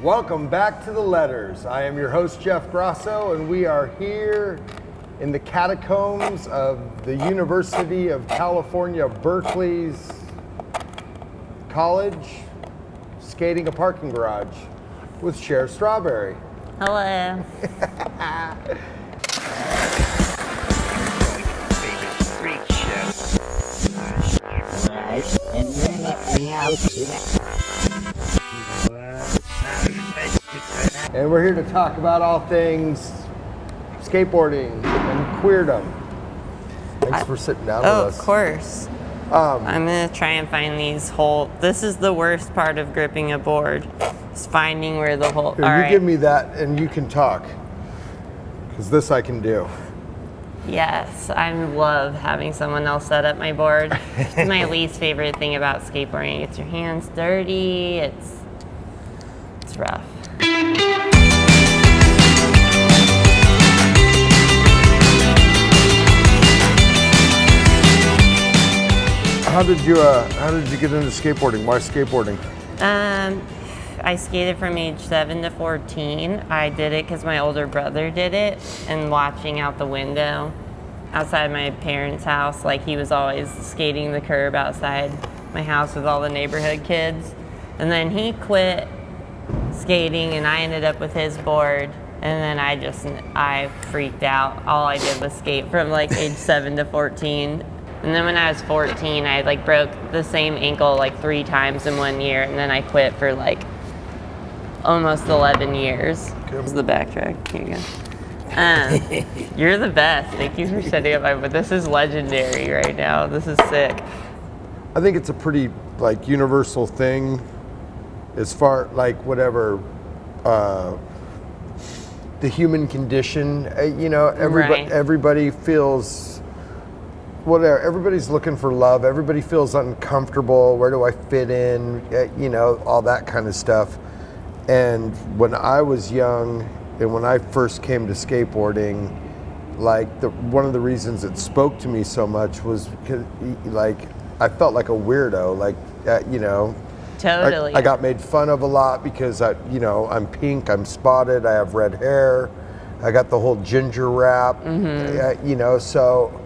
Welcome back to the Letters. I am your host, Geoff Grosso, and we are here in the catacombs of the University of California, Berkeley's college, skating a parking garage with Cher Strauberry. Hello. And we're here to talk about all things skateboarding and queerdom. Thanks for sitting down with us. Of course. I'm gonna try and find these this is the worst part of gripping a board, is finding where the hole. Here, give me that and you can talk, because this I can do. Yes, I love having someone else set up my board. It's my least favorite thing about skateboarding. It gets your hands dirty, it's rough. How did you get into skateboarding? Why skateboarding? I skated from age 7 to 14. I did it because my older brother did it, and watching out the window outside my parents' house, like he was always skating the curb outside my house with all the neighborhood kids. And then he quit skating and I ended up with his board, and then I freaked out. All I did was skate from like age 7 to 14. And then when I was 14, I like broke the same ankle like 3 times in 1 year, and then I quit for like almost 11 years. Here's the backtrack. Here you go. You're the best. Thank you for setting up but this is legendary right now. This is sick. I think it's a pretty like universal thing as far like whatever the human condition, everybody feels whatever, everybody's looking for love, everybody feels uncomfortable, where do I fit in, all that kind of stuff. And when I was young and when I first came to skateboarding, like one of the reasons it spoke to me so much was because like I felt like a weirdo, Totally. I got made fun of a lot because I'm pink, I'm spotted, I have red hair, I got the whole ginger wrap, so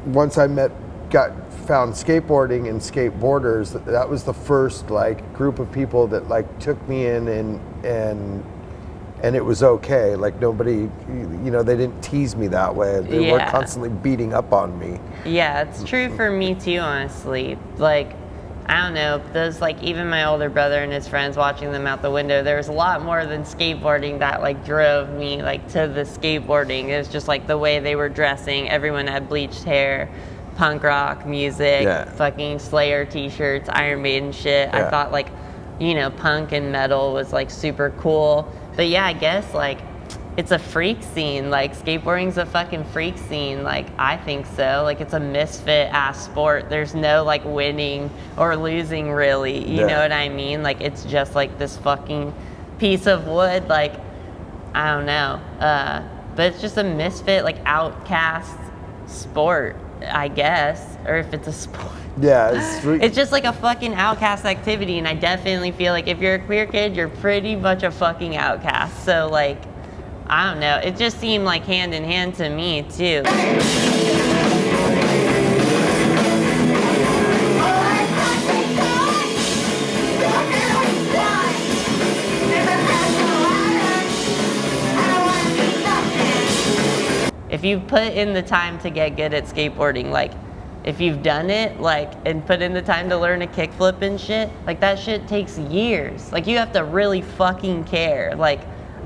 once I found skateboarding and skateboarders, that was the first like group of people that like took me in and it was okay. Like nobody, they didn't tease me that way. They weren't constantly beating up on me. Yeah, it's true for me too, honestly. Like, I don't know, those like even my older brother and his friends, watching them out the window, there was a lot more than skateboarding that like drove me like to the skateboarding. It was just like the way they were dressing. Everyone had bleached hair, punk rock music, fucking Slayer t-shirts, Iron Maiden shit. I thought like, punk and metal was like super cool. But yeah, I guess like it's a freak scene. Like skateboarding's a fucking freak scene. Like I think so. Like it's a misfit ass sport. There's no like winning or losing really. You know what I mean? Like it's just like this fucking piece of wood. Like I don't know. But it's just a misfit like outcast sport, I guess. Or if it's a sport. Yeah, it's just like a fucking outcast activity, and I definitely feel like if you're a queer kid, you're pretty much a fucking outcast. So like, I don't know, it just seemed like hand in hand to me too. If you put in the time to get good at skateboarding, like if you've done it, like, and put in the time to learn a kickflip and shit, like that shit takes years. Like you have to really fucking care. Like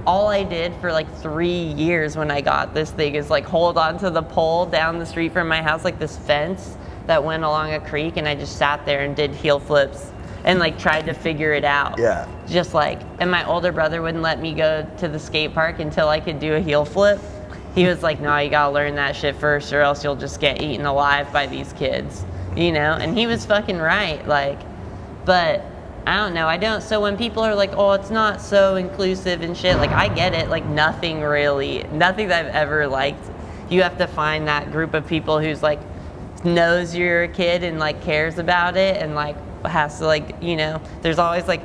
all I did for like 3 years when I got this thing is like hold on to the pole down the street from my house, like this fence that went along a creek, and I just sat there and did heel flips and like tried to figure it out. Yeah. Just like, and my older brother wouldn't let me go to the skate park until I could do a heel flip. He was like, no, you gotta learn that shit first or else you'll just get eaten alive by these kids, And he was fucking right, like, but I don't know, so when people are like, oh, it's not so inclusive and shit, like, I get it, like, nothing that I've ever liked. You have to find that group of people who's like, knows you're a kid and like cares about it and like has to like, there's always like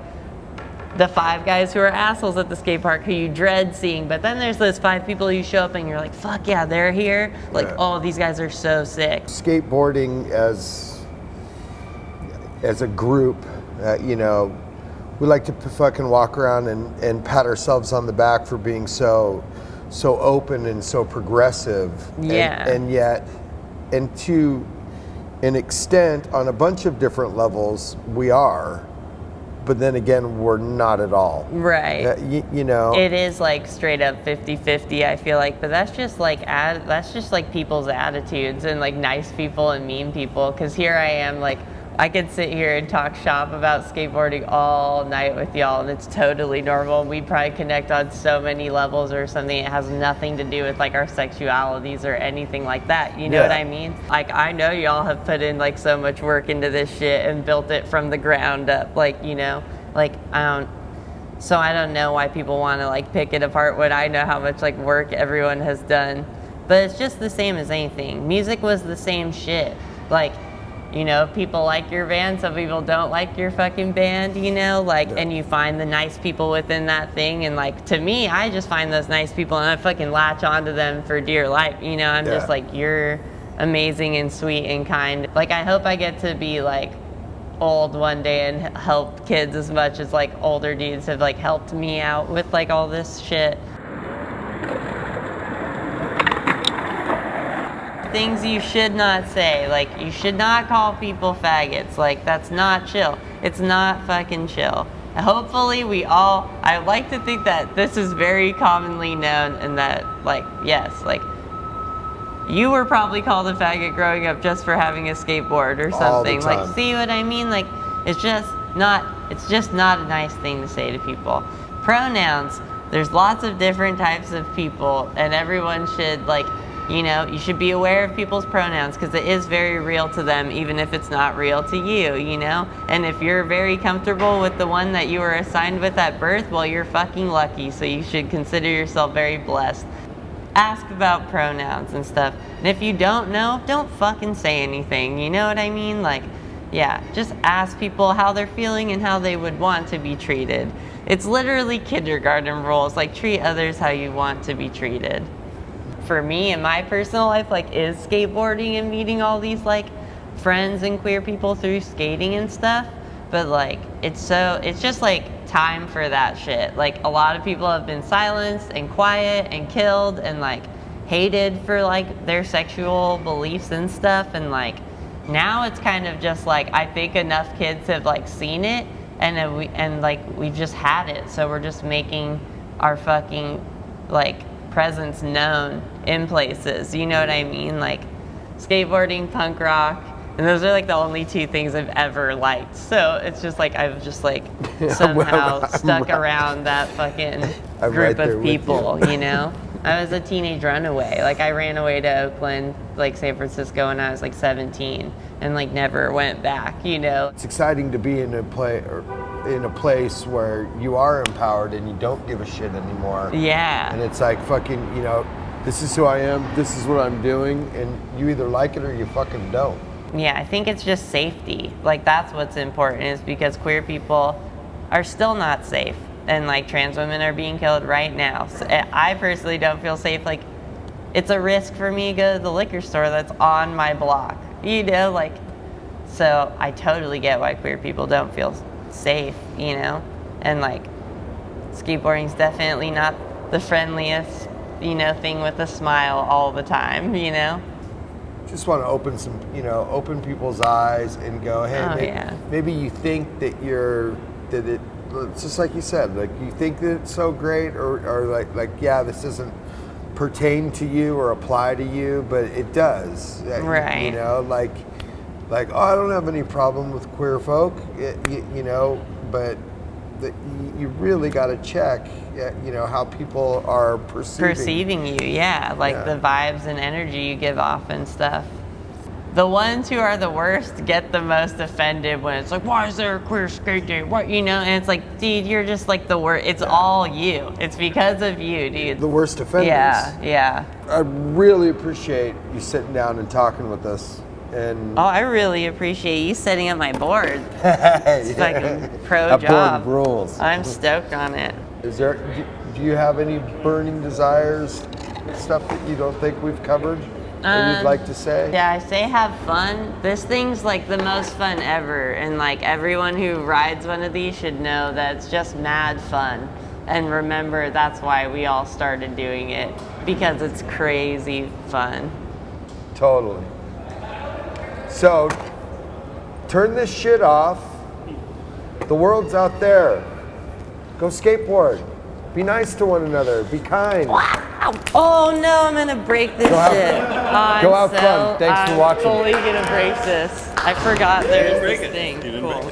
the 5 guys who are assholes at the skate park who you dread seeing, but then there's those 5 people who show up and you're like, fuck yeah, they're here. Like, oh, these guys are so sick. Skateboarding as a group, you know, we like to fucking walk around and pat ourselves on the back for being so open and so progressive. Yeah. And yet, and to an extent, on a bunch of different levels, we are. But then again, we're not at all. Right. You know. It is like straight up 50-50, I feel like. But that's just like people's attitudes and like nice people and mean people. Because here I am, like, I could sit here and talk shop about skateboarding all night with y'all, and it's totally normal. We probably connect on so many levels or something. It has nothing to do with like our sexualities or anything like that. You know what I mean? Like, I know y'all have put in like so much work into this shit and built it from the ground up. Like, you know, like so I don't know why people want to like pick it apart when I know how much like work everyone has done. But it's just the same as anything. Music was the same shit. Like, you know, people like your band, some people don't like your fucking band, you know, like, and you find the nice people within that thing, and like, to me, I just find those nice people and I fucking latch onto them for dear life, you know. I'm just like, you're amazing and sweet and kind. Like, I hope I get to be like old one day and help kids as much as like older dudes have like helped me out with like all this shit. Things you should not say, like, you should not call people faggots. Like, that's not chill. It's not fucking chill. Hopefully I like to think that this is very commonly known, and that, like, yes, like, you were probably called a faggot growing up just for having a skateboard or something. Like, see what I mean? Like, it's just not a nice thing to say to people. Pronouns, there's lots of different types of people, and everyone should, like, you know, you should be aware of people's pronouns because it is very real to them, even if it's not real to you, you know? And if you're very comfortable with the one that you were assigned with at birth, well, you're fucking lucky, so you should consider yourself very blessed. Ask about pronouns and stuff. And if you don't know, don't fucking say anything, you know what I mean? Like, yeah, just ask people how they're feeling and how they would want to be treated. It's literally kindergarten rules, like, treat others how you want to be treated. For me in my personal life, like, is skateboarding and meeting all these like friends and queer people through skating and stuff. But like, it's just like time for that shit. Like, a lot of people have been silenced and quiet and killed and like hated for like their sexual beliefs and stuff. And like, now it's kind of just like, I think enough kids have like seen it, and we've just had it. So we're just making our fucking like presence known in places, you know what I mean? Like, skateboarding, punk rock, and those are like the only 2 things I've ever liked. So it's just like, I've just like somehow stuck around that fucking group of people, you know? I was a teenage runaway. Like, I ran away to Oakland, like San Francisco, when I was like 17, and like never went back, you know? It's exciting to be in a place where you are empowered and you don't give a shit anymore. Yeah. And it's like, fucking, you know, this is who I am, this is what I'm doing, and you either like it or you fucking don't. Yeah, I think it's just safety. Like, that's what's important, is because queer people are still not safe. And like, trans women are being killed right now. So I personally don't feel safe. Like, it's a risk for me to go to the liquor store that's on my block, you know? Like, so I totally get why queer people don't feel safe, you know? And like, skateboarding's definitely not the friendliest, you know, thing with a smile all the time, you know? Just want to open people's eyes and go, hey, maybe you think that it's just like you said, like, you think that it's so great, or like, yeah, this doesn't pertain to you or apply to you, but it does. Right. You know, like, oh, I don't have any problem with queer folk, you know, but you really got to check, you know, how people are perceiving you. Yeah, like the vibes and energy you give off and stuff. The ones who are the worst get the most offended when it's like, why is there a queer skate day? What, you know? And it's like, dude, you're just like the worst. It's all you. It's because of you, dude. The worst offenders. Yeah. I really appreciate you sitting down and talking with us. And Oh, I really appreciate you setting up my board. It's fucking pro job. Board rules. I'm stoked on it. Is there? Do you have any burning desires, stuff that you don't think we've covered that you'd like to say? Yeah, I say have fun. This thing's like the most fun ever, and like everyone who rides one of these should know that it's just mad fun. And remember, that's why we all started doing it, because it's crazy fun. Totally. So, turn this shit off. The world's out there. Go skateboard. Be nice to one another. Be kind. Oh no, I'm gonna break this shit. Go have fun. Thanks for watching. I'm fully gonna break this. I forgot there's this thing. Cool.